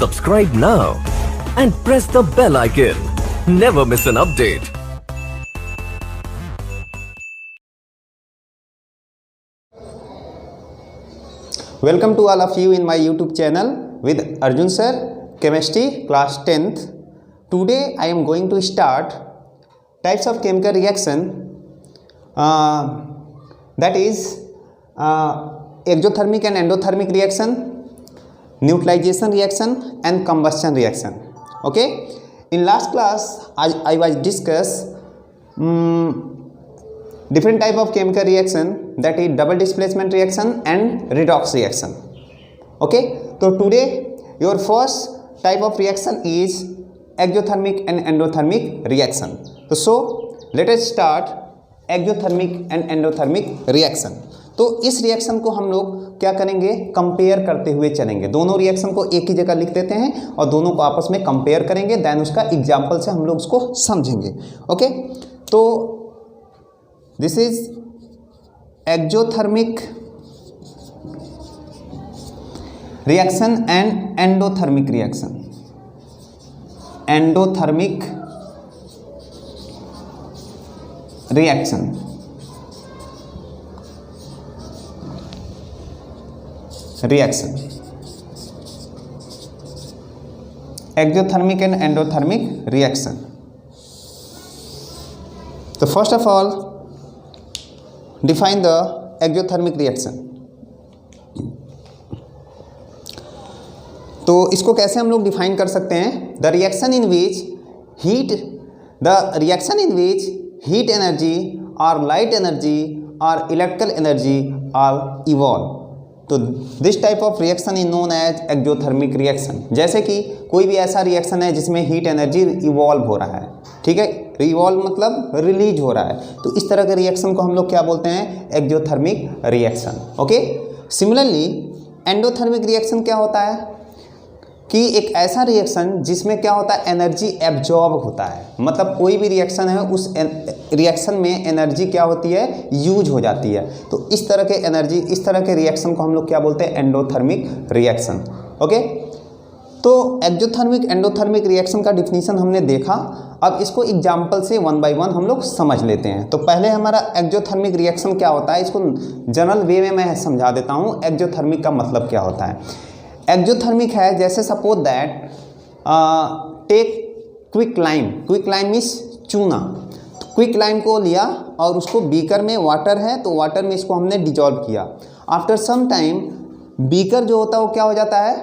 Subscribe now and press the bell icon. Never miss an update. Welcome to all of you in my YouTube channel with Arjun sir, Chemistry class 10th. Today I am going to start types of chemical reaction, that is exothermic and endothermic reaction, neutralization reaction and combustion reaction. Okay, in last class I was discuss different type of chemical reaction, that is double displacement reaction and redox reaction. Okay, so today your first type of reaction is exothermic and endothermic reaction. So let us start exothermic and endothermic reaction. तो इस reaction को हम लोग क्या करेंगे, compare करते हुए चलेंगे। दोनों रिएक्शन को एक ही जगह लिख देते हैं और दोनों को आपस में कंपेयर करेंगे, देन उसका एग्जाम्पल से हम लोग उसको समझेंगे। ओके, तो this is exothermic reaction and endothermic reaction. Endothermic reaction, exothermic and endothermic reaction. So first of all, define the exothermic reaction. तो इसको कैसे हम लोग डिफाइन कर सकते हैं? The reaction in which heat energy or light energy or electrical energy are evolved. तो this type of reaction is known as exothermic reaction. जैसे कि कोई भी ऐसा रिएक्शन है जिसमें हीट एनर्जी इवॉल्व हो रहा है, ठीक है, इवॉल्व मतलब रिलीज हो रहा है, तो इस तरह के रिएक्शन को हम लोग क्या बोलते हैं? Exothermic reaction. Okay, similarly endothermic reaction क्या होता है कि एक ऐसा रिएक्शन जिसमें क्या होता है, एनर्जी एब्जॉर्ब होता है। मतलब कोई भी रिएक्शन है, उस रिएक्शन में एनर्जी क्या होती है, यूज हो जाती है। तो इस तरह के रिएक्शन को हम लोग क्या बोलते हैं? Endothermic reaction. ओके, तो एक्सोथर्मिक एंडोथर्मिक रिएक्शन का डिफिनीशन हमने देखा। अब इसको एग्जाम्पल से वन बाय वन हम लोग समझ लेते हैं। तो पहले हमारा एक्सोथर्मिक रिएक्शन क्या होता है, इसको जनरल वे में मैं समझा देता हूँ। एक्सोथर्मिक का मतलब क्या होता है? एक्सोथर्मिक है, जैसे suppose that take quick lime means चूना। क्विक लाइम को लिया और उसको बीकर में वाटर है, तो वाटर में इसको हमने डिजॉल्व किया। आफ्टर सम टाइम बीकर जो होता है वो क्या हो जाता है?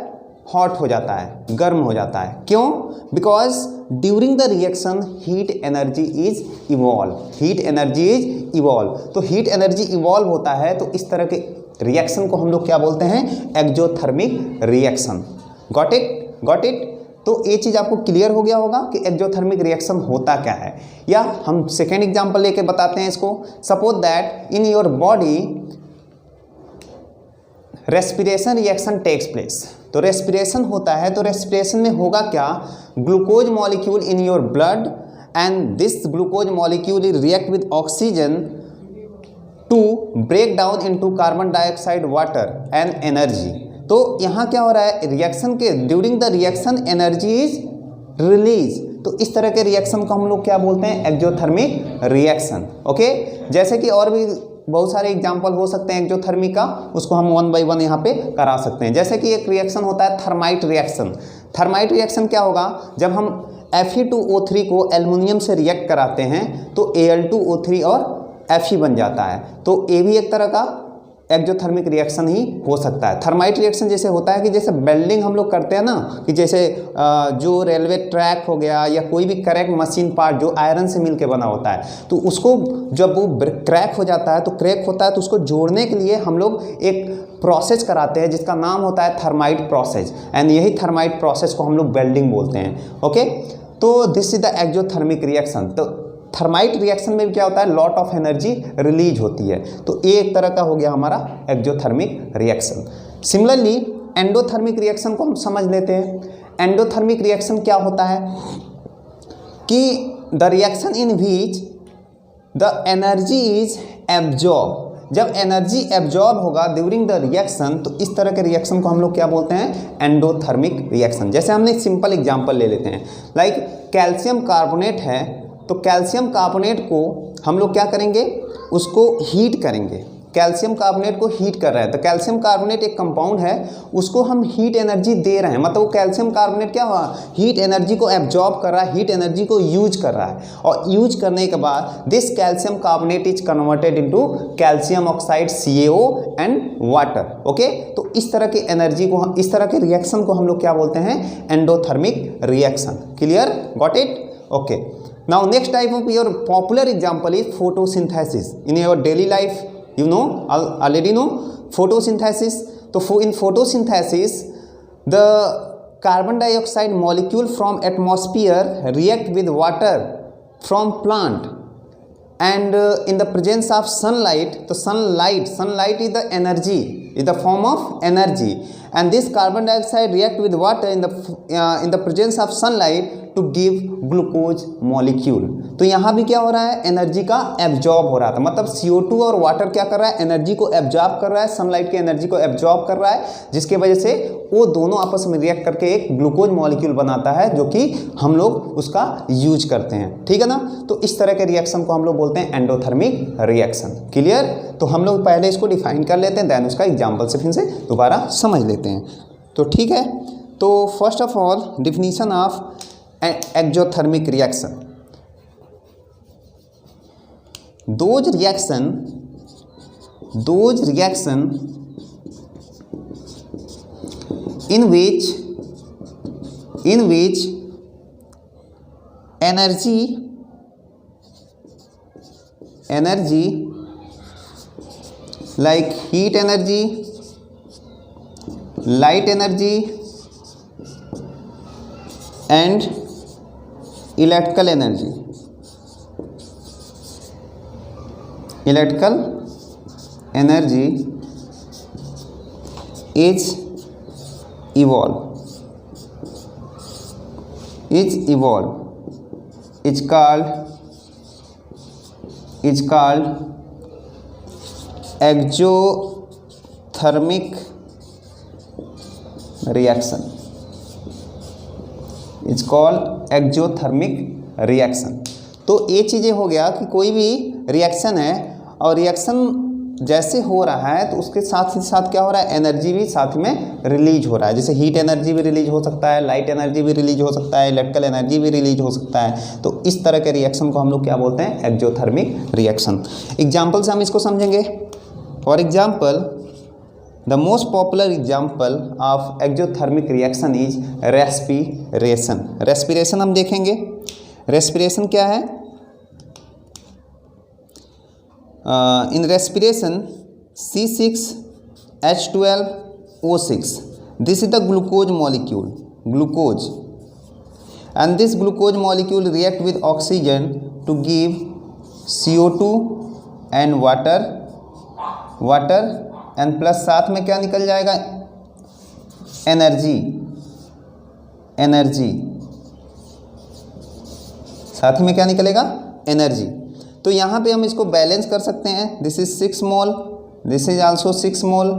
हॉट हो जाता है, गर्म हो जाता है। क्यों? Because during the reaction heat energy is evolve. तो हीट एनर्जी इवॉल्व होता है, तो इस तरह के रिएक्शन को हम लोग क्या बोलते हैं? Exothermic reaction. Got it? तो ये चीज़ आपको क्लियर हो गया होगा कि एक्सोथर्मिक रिएक्शन होता क्या है। या हम सेकेंड एग्जांपल लेके बताते हैं इसको। Suppose that in your body respiration reaction takes place. तो रेस्पिरेशन होता है, तो रेस्पिरेशन में होगा क्या? Glucose molecule in your blood and this glucose molecule is react with oxygen to break down into carbon dioxide, water and energy. तो यहाँ क्या हो रहा है? रिएक्शन के during the reaction energy is release. तो इस तरह के रिएक्शन को हम लोग क्या बोलते हैं? Exothermic reaction. ओके, जैसे कि और भी बहुत सारे एग्जाम्पल हो सकते हैं एक्सोथर्मिक का, उसको हम वन बाय वन यहाँ पे करा सकते हैं। जैसे कि एक रिएक्शन होता है थर्माइट रिएक्शन। थर्माइट रिएक्शन क्या होगा? जब हम Fe2O3 को एल्युमिनियम से रिएक्ट कराते हैं तो Al2O3 और Fe बन जाता है। तो ये भी एक तरह का एक्सोथर्मिक रिएक्शन ही हो सकता है। थर्माइट रिएक्शन जैसे होता है कि जैसे वेल्डिंग हम लोग करते हैं ना, कि जैसे जो रेलवे ट्रैक हो गया या कोई भी करेक्ट मशीन पार्ट जो आयरन से मिलके बना होता है, तो उसको जब वो क्रैक हो जाता है, तो उसको जोड़ने के लिए हम लोग एक प्रोसेस कराते हैं जिसका नाम होता है थर्माइट प्रोसेस, एंड यही थर्माइट प्रोसेस को हम लोग वेल्डिंग बोलते हैं। ओके, तो this is the exothermic reaction. तो थर्माइट रिएक्शन में भी क्या होता है? लॉट ऑफ एनर्जी रिलीज होती है। तो ये एक तरह का हो गया हमारा exothermic reaction. Similarly endothermic reaction को हम समझ लेते हैं। एंडोथर्मिक रिएक्शन क्या होता है कि the reaction in which the energy is absorb जब एनर्जी एब्जॉर्ब होगा ड्यूरिंग द रिएक्शन, तो इस तरह के रिएक्शन को हम लोग क्या बोलते हैं, एंडोथर्मिक रिएक्शन। जैसे हमने एक सिंपल एग्जांपल ले लेते हैं, लाइक कैल्शियम कार्बोनेट है, तो कैल्शियम कार्बोनेट को हम लोग क्या करेंगे, उसको हीट करेंगे। कैल्शियम कार्बोनेट को हीट कर रहा है, तो कैल्शियम कार्बोनेट एक कंपाउंड है, उसको हम हीट एनर्जी दे रहे हैं, मतलब वो कैल्शियम कार्बोनेट क्या हुआ, हीट एनर्जी को एब्जॉर्ब कर रहा है, हीट एनर्जी को यूज कर रहा है, और यूज करने के बाद this calcium carbonate is converted into calcium oxide CaO and water. Okay, तो इस तरह की एनर्जी को, इस तरह के रिएक्शन को हम लोग क्या बोलते हैं, endothermic reaction. Clear, got it? Okay, now next type of your popular example is photosynthesis. In your daily life you know, already know photosynthesis. So in photosynthesis, the carbon dioxide molecule from atmosphere react with water from plant, and in the presence of sunlight, the sunlight is the energy, is the form of energy, and this carbon dioxide react with water in the presence of sunlight to give glucose molecule. तो यहाँ भी क्या हो रहा है, energy का absorb हो रहा था, मतलब CO2 और वाटर क्या कर रहा है, एनर्जी को एब्जॉर्ब कर रहा है, सनलाइट की एनर्जी को एब्जॉर्ब कर रहा है, जिसके वजह से वो दोनों आपस में रिएक्ट करके एक ग्लूकोज मॉलिक्यूल बनाता है, जो कि हम लोग उसका यूज करते हैं। ठीक है ना, तो इस तरह के रिएक्शन को हम लोग बोलते हैं एंडोथर्मिक रिएक्शन। क्लियर? तो हम लोग पहले इसको डिफाइन कर लेते हैं, देन उसका एग्जाम्पल से फिर से दोबारा समझ लेते हैं। तो ठीक है, तो first of all definition of exothermic reaction. Those reaction in which energy like heat energy, light energy and electrical energy is evolve is called exothermic reaction। It's called exothermic reaction. तो ये चीज़ें हो गया कि कोई भी रिएक्शन है और रिएक्शन जैसे हो रहा है तो उसके साथ ही साथ क्या हो रहा है, एनर्जी भी साथ में रिलीज हो रहा है। जैसे हीट एनर्जी भी रिलीज हो सकता है, लाइट एनर्जी भी रिलीज हो सकता है, इलेक्ट्रिकल एनर्जी भी रिलीज हो सकता है। तो इस तरह के रिएक्शन को हम लोग क्या बोलते हैं, एक्जोथर्मिक रिएक्शन। एग्जाम्पल से हम इसको समझेंगे। For example, The most popular example of exothermic reaction is respiration। respiration हम देखेंगे। respiration क्या है? In respiration C6H12O6, this is the glucose molecule, and this glucose molecule react with oxygen to give CO2 and water and plus साथ में क्या निकल जाएगा, energy साथ में क्या निकलेगा, एनर्जी। तो यहाँ पे हम इसको बैलेंस कर सकते हैं। This is 6 mole, this is also 6 mole,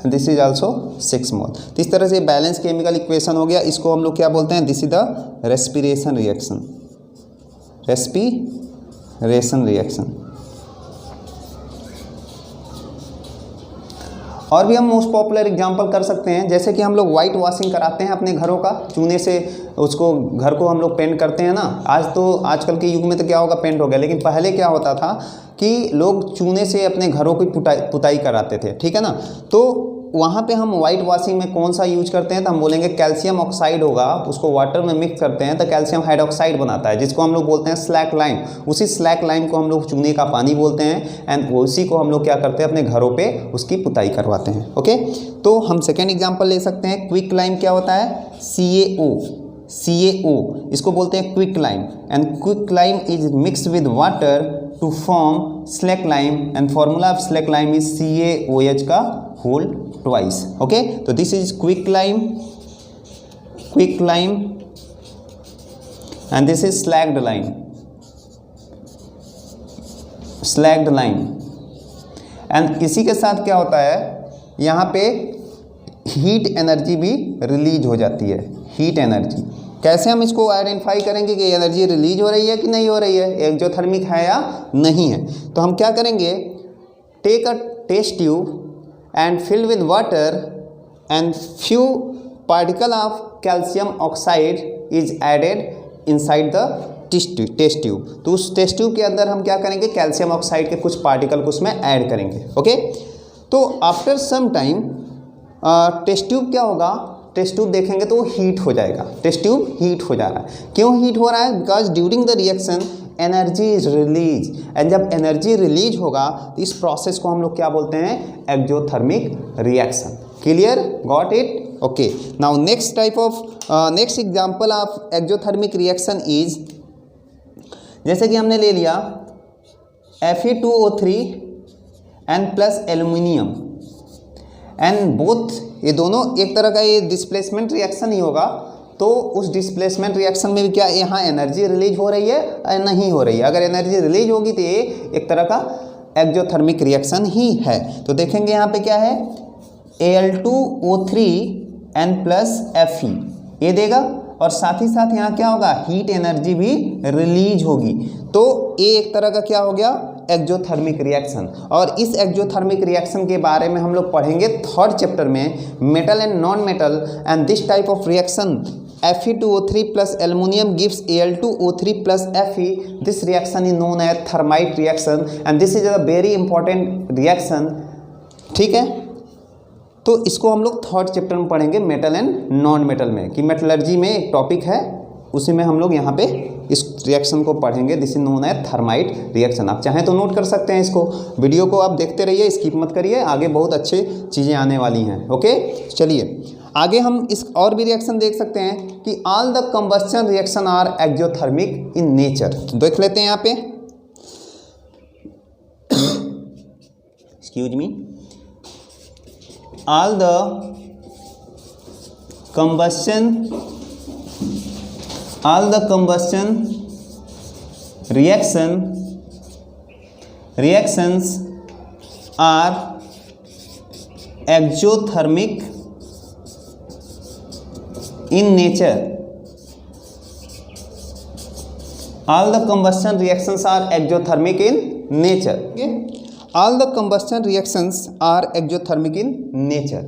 this is also 6 मोल। तो इस तरह से बैलेंस केमिकल इक्वेशन हो गया। इसको हम लोग क्या बोलते हैं, this is the respiration reaction. और भी हम मोस्ट पॉपुलर एग्जांपल कर सकते हैं, जैसे कि हम लोग वाइट वॉशिंग कराते हैं अपने घरों का, चूने से उसको घर को हम लोग पेंट करते हैं ना। आजकल के युग में तो क्या होगा, पेंट हो गया, लेकिन पहले क्या होता था कि लोग चूने से अपने घरों की पुताई कराते थे। ठीक है ना, तो वहाँ पे हम वाइट वॉशिंग में कौन सा यूज करते हैं, तो हम बोलेंगे कैल्शियम ऑक्साइड होगा, उसको वाटर में मिक्स करते हैं तो कैल्शियम हाइड्रोक्साइड बनाता है, जिसको हम लोग बोलते हैं स्लैक लाइम। उसी स्लैक लाइम को हम लोग चूने का पानी बोलते हैं, एंड उसी को हम लोग क्या करते हैं, अपने घरों पे उसकी पुताई करवाते हैं। ओके, तो हम सेकेंड एग्जाम्पल ले सकते हैं। क्विक लाइम क्या होता है, CaO, इसको बोलते हैं quick lime, and quick lime is mixed with water to form slack lime, and formula of slack lime is CaOH का होल ट्वाइस। ओके, तो this is quick lime and this is slaked lime, and इसी के साथ क्या होता है, यहाँ पे हीट एनर्जी भी रिलीज हो जाती है। हीट एनर्जी कैसे हम इसको आइडेंटिफाई करेंगे कि एनर्जी रिलीज हो रही है कि नहीं हो रही है, एक्जोथर्मिक है या नहीं है। तो हम क्या करेंगे, take a test tube and fill with water and few particle of calcium oxide is added inside the test tube. तो उस टेस्ट ट्यूब के अंदर हम क्या करेंगे, कैल्शियम ऑक्साइड के कुछ पार्टिकल को उसमें ऐड करेंगे। ओके, तो after some time test tube क्या होगा, टेस्ट ट्यूब देखेंगे तो वो हीट हो जाएगा। टेस्ट ट्यूब हीट हो जा रहा है, क्यों हीट हो रहा है, because during the reaction energy is release, and जब एनर्जी रिलीज होगा तो इस प्रोसेस को हम लोग क्या बोलते हैं, exothermic reaction. Clear, got it? Okay, now next type of next example of exothermic reaction is, जैसे कि हमने ले लिया Fe2O3 and plus aluminium and both, ये दोनों एक तरह का ये डिस्प्लेसमेंट रिएक्शन ही होगा। तो उस डिस्प्लेसमेंट रिएक्शन में भी क्या यहाँ एनर्जी रिलीज हो रही है या नहीं हो रही है। अगर एनर्जी रिलीज होगी तो ये एक तरह का एक्जोथर्मिक रिएक्शन ही है। तो देखेंगे यहाँ पे क्या है, Al2O3 एंड प्लस Fe ये देगा, और साथ ही साथ यहाँ क्या होगा, हीट एनर्जी भी रिलीज होगी। तो ये एक तरह का क्या हो गया, एक्जोथर्मिक रिएक्शन। और इस एक्जोथर्मिक रिएक्शन के बारे में हम लोग पढ़ेंगे थर्ड चैप्टर में, metal and non metal and this type of reaction Fe2O3 plus aluminum gives Al2O3 plus Fe. This reaction is known as thermite reaction and this is a very important reaction. ठीक है, तो इसको हम लोग third chapter में पढ़ेंगे, metal and non metal में, कि मेटलर्जी में एक टॉपिक है, उसी में हम लोग यहाँ पे इस रिएक्शन को पढ़ेंगे। This is known as thermite reaction. आप चाहें तो नोट कर सकते हैं इसको, वीडियो को आप देखते रहिए, स्किप मत करिए, आगे बहुत अच्छे चीज़ें आने वाली हैं। ओके, चलिए आगे हम इस और भी रिएक्शन देख सकते हैं कि all the combustion reaction are exothermic in nature. देख लेते हैं यहाँ पे, excuse me, all the combustion reactions are exothermic in nature. All the combustion reactions are exothermic in nature. Okay? All the combustion reactions are exothermic in nature.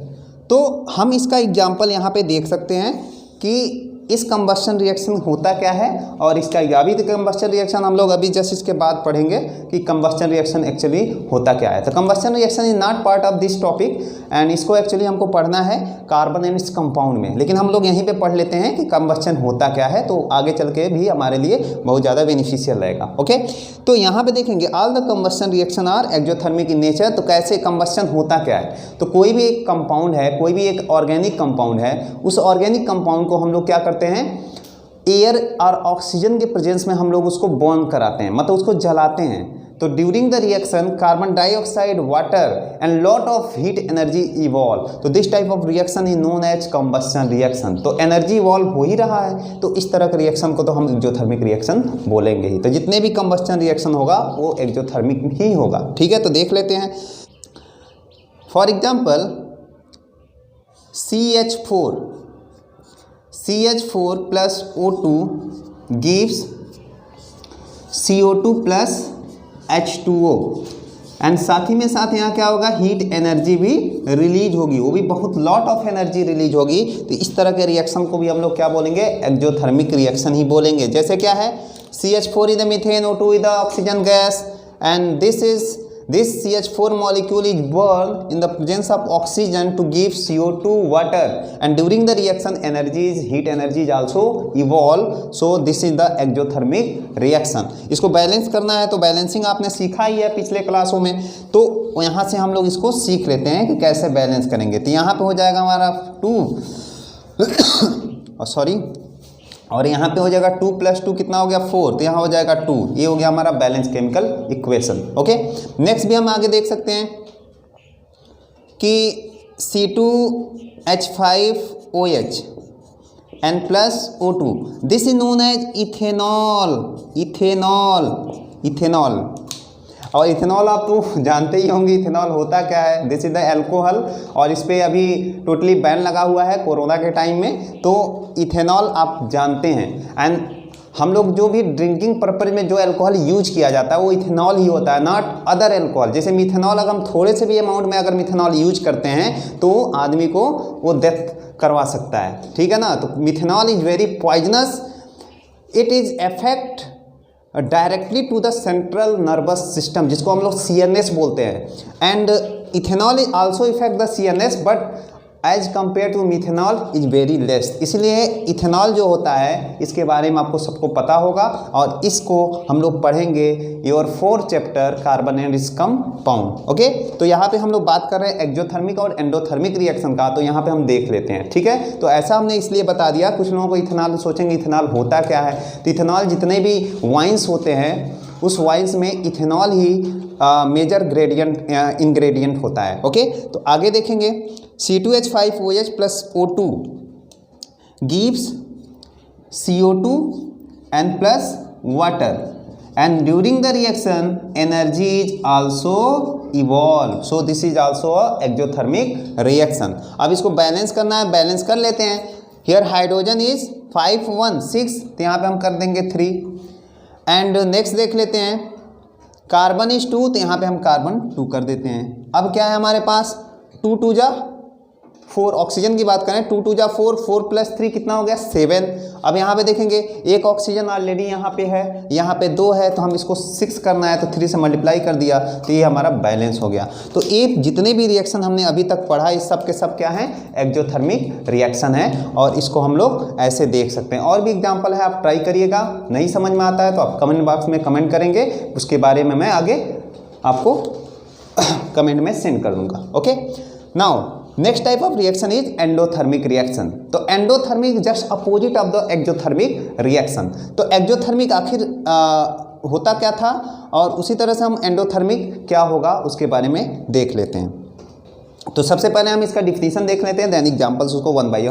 तो हम इसका example यहाँ पे देख सकते हैं कि इस कंबस्शन रिएक्शन होता क्या है, और इसका अभी तो कंबस्शन रिएक्शन हम लोग अभी जस्ट इसके बाद पढ़ेंगे कि कंबस्शन रिएक्शन एक्चुअली होता क्या है। तो combustion reaction is not part of this topic and इसको एक्चुअली हमको पढ़ना है कार्बन एंड इट्स कंपाउंड में, लेकिन हम लोग यहीं पे पढ़ लेते हैं कि कंबस्शन होता क्या है, तो आगे चल के भी हमारे लिए बहुत ज़्यादा बेनिफिशियल रहेगा। ओके, तो यहाँ पे देखेंगे all the combustion reaction are exothermic in nature. तो कैसे कंबस्शन होता क्या है, तो कोई भी एक कंपाउंड है, कोई भी एक ऑर्गेनिक कंपाउंड है, उस ऑर्गेनिक कंपाउंड को हम लोग क्या करते हैं, एयर और ऑक्सीजन के प्रेजेंस में हम लोग उसको बर्न कराते हैं, मतलब उसको जलाते हैं। तो during the reaction carbon dioxide, water and lot of heat energy evolve. तो this type of reaction is known as combustion reaction. तो एनर्जी इवॉल्व हो ही रहा है, तो इस तरह के रिएक्शन को तो हम एक्जोथर्मिक रिएक्शन बोलेंगे ही। तो जितने भी कंबस्शन रिएक्शन होगा वो एक्जोथर्मिक ही होगा। ठीक है, तो देख लेते हैं। For example CH4 plus O2 gives CO2 plus H2O and साथ ही में साथ यहाँ क्या होगा, हीट एनर्जी भी रिलीज होगी, वो भी बहुत लॉट ऑफ एनर्जी रिलीज होगी। तो इस तरह के रिएक्शन को भी हम लोग क्या बोलेंगे, एक्जोथर्मिक रिएक्शन ही बोलेंगे। जैसे क्या है, CH4 is the methane, O2 is the oxygen gas and this CH4 molecule is burned in the presence of oxygen to give CO2 water and during the reaction heat energy is also evolve, so this is the exothermic reaction। इसको balance करना है, तो balancing आपने सीखा ही है पिछले क्लासों में, तो यहाँ से हम लोग इसको सीख लेते हैं कि कैसे बैलेंस करेंगे। तो यहाँ पे हो जाएगा हमारा 2 और यहाँ पे हो जाएगा 2 + 2 कितना हो गया 4, तो यहाँ हो जाएगा 2। ये हो गया हमारा balance chemical equation. Okay, next भी हम आगे देख सकते हैं कि C2H5OH and plus O2, this is known as ethanol. और इथेनॉल आप तो जानते ही होंगे इथेनॉल होता क्या है, दिस इज द एल्कोहल, और इस पर अभी टोटली बैन लगा हुआ है कोरोना के टाइम में। तो इथेनॉल आप जानते हैं, एंड हम लोग जो भी ड्रिंकिंग पर्पज में जो अल्कोहल यूज किया जाता है वो इथेनॉल ही होता है, नॉट अदर अल्कोहल। जैसे मिथेनॉल, अगर हम थोड़े से भी अमाउंट में अगर मिथेनॉल यूज करते हैं तो आदमी को वो डेथ करवा सकता है, ठीक है ना। तो methanol is very poisonous, it is effect directly to the central nervous system, जिसको हम लोग CNS बोलते हैं, and ethanol is also effect the CNS but as compare to methanol is very less. इसलिए इथेनॉल जो होता है इसके बारे में आपको सबको पता होगा, और इसको हम लोग पढ़ेंगे your 4th chapter carbon and its compound. Okay, तो यहाँ पे हम लोग बात कर रहे हैं एक्जोथर्मिक और एंडोथर्मिक रिएक्शन का, तो यहाँ पे हम देख लेते हैं, ठीक है। तो ऐसा हमने इसलिए बता दिया, कुछ लोगों को इथेनॉल सोचेंगे इथेनॉल होता क्या है, तो इथेनॉल जितने भी वाइन्स होते हैं उस वाइन्स में इथेनॉल ही मेजर इंग्रेडिएंट होता है। ओके, तो आगे देखेंगे C2H5OH plus O2 gives CO2 and plus water, and during the reaction energy is also evolved, so this is also a exothermic reaction। अब इसको बैलेंस करना है, बैलेंस कर लेते हैं। here हाइड्रोजन इज 5 1 6, तो यहाँ पे हम कर देंगे 3, एंड नेक्स्ट देख लेते हैं कार्बन इज 2, तो यहाँ पे हम कार्बन 2 कर देते हैं। अब क्या है हमारे पास 2 2 जा 4, ऑक्सीजन की बात करें 2 2 जा 4, 4 + 3 कितना हो गया 7। अब यहाँ पे देखेंगे एक ऑक्सीजन ऑलरेडी यहाँ पे है, यहाँ पे 2 है, तो हम इसको 6 करना है तो 3 से मल्टीप्लाई कर दिया, तो ये हमारा बैलेंस हो गया। तो ये जितने भी रिएक्शन हमने अभी तक पढ़ा इस सब के सब क्या है, एक्जोथर्मिक रिएक्शन है, और इसको हम लोग ऐसे देख सकते हैं। और भी एग्जाम्पल है, आप ट्राई करिएगा, नहीं समझ में आता है तो आप कमेंट बॉक्स में कमेंट करेंगे, उसके बारे में मैं आगे आपको कमेंट में सेंड कर दूंगा। Okay, now next type of reaction is endothermic reaction. तो endothermic just opposite of the exothermic reaction. तो एक्जोथर्मिक आखिर होता क्या था, और उसी तरह से हम एंडोथर्मिक क्या होगा उसके बारे में देख लेते हैं। तो सबसे पहले हम इसका डिफिनीशन देख लेते हैं, देन एग्जाम्पल्स उसको 1 बाय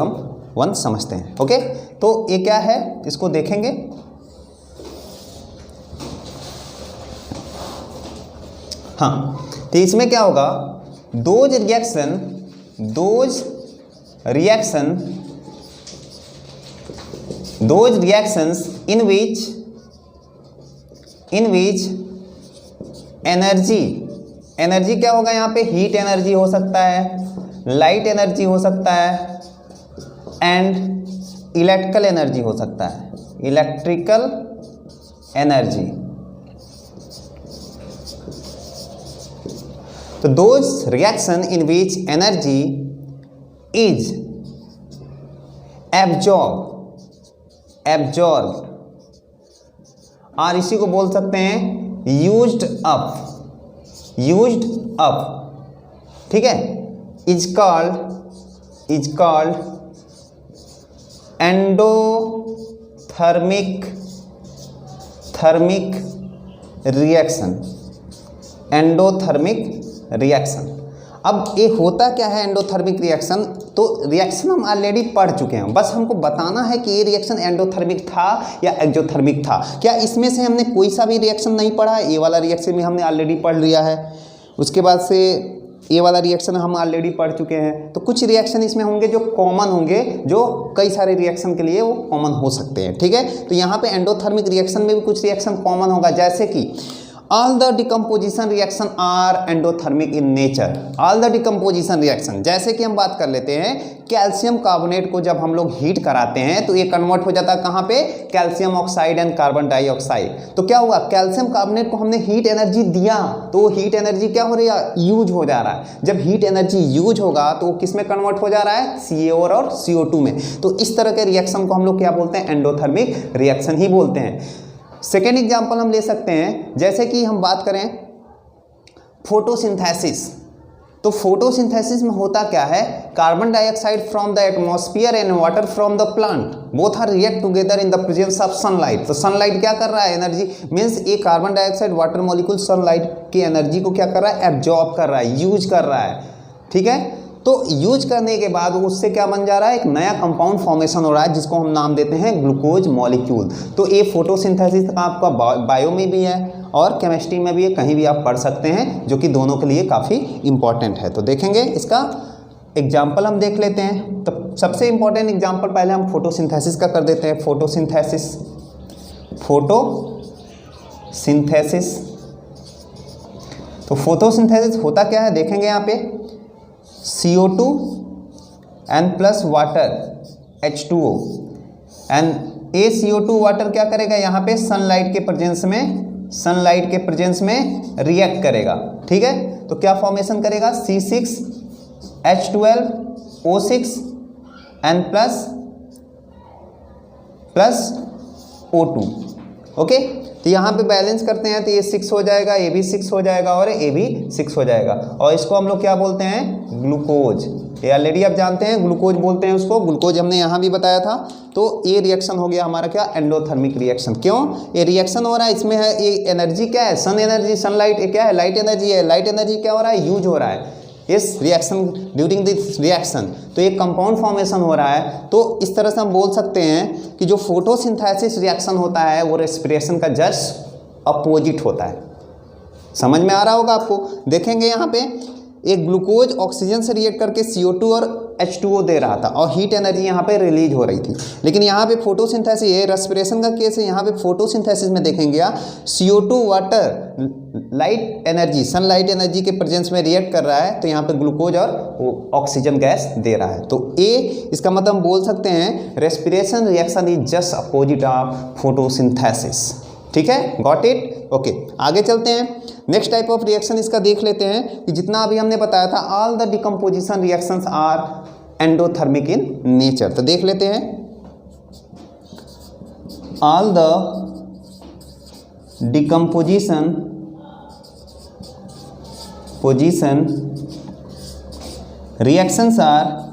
1 समझते हैं। ओके, तो ये क्या है इसको देखेंगे। हाँ, तो इसमें क्या होगा, those reactions in which energy क्या होगा यहाँ पे, हीट एनर्जी हो सकता है, लाइट एनर्जी हो सकता है, एंड इलेक्ट्रिकल एनर्जी हो सकता है, इलेक्ट्रिकल एनर्जी। तो those reaction in which energy is absorbed, और इसी को बोल सकते हैं used up, ठीक है, is called endothermic रिएक्शन। अब ये होता क्या है एंडोथर्मिक रिएक्शन, तो रिएक्शन हम ऑलरेडी पढ़ चुके हैं, बस हमको बताना है कि ये रिएक्शन एंडोथर्मिक था या एक्जोथर्मिक था। क्या इसमें से हमने कोई सा भी रिएक्शन नहीं पढ़ा, ये वाला रिएक्शन भी हमने ऑलरेडी पढ़ लिया है, उसके बाद से ये वाला रिएक्शन हम ऑलरेडी पढ़ चुके हैं। तो कुछ रिएक्शन इसमें होंगे जो कॉमन होंगे, जो कई सारे रिएक्शन के लिए वो कॉमन हो सकते हैं, ठीक है। तो यहाँ पे एंडोथर्मिक रिएक्शन में भी कुछ रिएक्शन कॉमन होगा, जैसे कि all the decomposition reaction are endothermic in nature, all the decomposition reaction। जैसे कि हम बात कर लेते हैं कैल्शियम कार्बोनेट को जब हम लोग हीट कराते हैं तो ये कन्वर्ट हो जाता है कहाँ पे, calcium oxide and carbon dioxide. तो क्या हुआ, कैल्शियम कार्बोनेट को हमने हीट एनर्जी दिया, तो हीट एनर्जी क्या हो रही है, यूज हो जा रहा है। जब हीट एनर्जी यूज होगा तो किस में कन्वर्ट हो जा रहा है, CaO और CO2 में। तो इस तरह के रिएक्शन को हम लोग क्या बोलते हैं, एंडोथर्मिक रिएक्शन ही बोलते हैं। सेकेंड एग्जाम्पल हम ले सकते हैं, जैसे कि हम बात करें फोटोसिंथेसिस। तो फोटोसिंथेसिस में होता क्या है, carbon dioxide from the atmosphere and water from the plant both are react together in the presence of sunlight. तो सनलाइट क्या कर रहा है, एनर्जी मीन्स ये carbon dioxide water molecule sunlight की एनर्जी को क्या कर रहा है, एब्जॉर्ब कर रहा है, यूज कर रहा है, ठीक है। तो यूज करने के बाद उससे क्या बन जा रहा है, एक नया कंपाउंड फॉर्मेशन हो रहा है जिसको हम नाम देते हैं ग्लूकोज मॉलिक्यूल। तो ये फोटोसिंथेसिस आपका बायो में भी है और केमिस्ट्री में भी ये कहीं भी आप पढ़ सकते हैं, जो कि दोनों के लिए काफ़ी इम्पॉर्टेंट है। तो देखेंगे इसका एग्जाम्पल हम देख लेते हैं। तो सबसे इम्पॉर्टेंट एग्जाम्पल पहले हम फोटोसिंथेसिस का कर देते हैं। फोटोसिंथेसिस। तो फोटोसिंथेसिस होता क्या है देखेंगे यहाँ पे, CO2 and plus water H2O and ये CO2 वाटर क्या करेगा यहाँ पे सनलाइट के प्रेजेंस में रिएक्ट करेगा, ठीक है। तो क्या फॉर्मेशन करेगा, C6H12O6 and plus O2, okay. तो यहाँ पे बैलेंस करते हैं तो ये 6 हो जाएगा, ये भी 6 हो जाएगा और ये भी 6 हो जाएगा, और इसको हम लोग क्या बोलते हैं, ग्लूकोज। ये ऑलरेडी आप जानते हैं ग्लूकोज बोलते हैं उसको, ग्लूकोज हमने यहाँ भी बताया था। तो ये रिएक्शन हो गया हमारा क्या, एंडोथर्मिक रिएक्शन। क्यों ये रिएक्शन हो रहा है, इसमें है ये एनर्जी क्या है, सन एनर्जी, सनलाइट क्या है, लाइट एनर्जी है। लाइट एनर्जी क्या हो रहा है, यूज हो रहा है इस रिएक्शन, ड्यूरिंग दिस रिएक्शन। तो एक कंपाउंड फॉर्मेशन हो रहा है। तो इस तरह से हम बोल सकते हैं कि जो फोटोसिंथेसिस रिएक्शन होता है वो रेस्पिरेशन का जस्ट अपोजिट होता है। समझ में आ रहा होगा आपको। देखेंगे यहाँ पे एक ग्लूकोज ऑक्सीजन से रिएक्ट करके CO2 और H2O दे रहा था और हीट एनर्जी यहाँ पे रिलीज हो रही थी। लेकिन यहाँ पे फोटोसिंथेसिस, ये रेस्पिरेशन का केस है, यहाँ पे फोटोसिंथेसिस में देखेंगे आप CO2 water light energy, sunlight energy के प्रेजेंस में रिएक्ट कर रहा है, तो यहाँ पे ग्लूकोज और ऑक्सीजन गैस दे रहा है। तो ए इसका मतलब हम बोल सकते हैं respiration reaction is just opposite of photosynthesis, ठीक है, गॉट इट, ओके। आगे चलते हैं, नेक्स्ट टाइप ऑफ रिएक्शन इसका देख लेते हैं कि जितना अभी हमने बताया था, all the decomposition reactions are endothermic in nature. तो देख लेते हैं, all the decomposition reactions are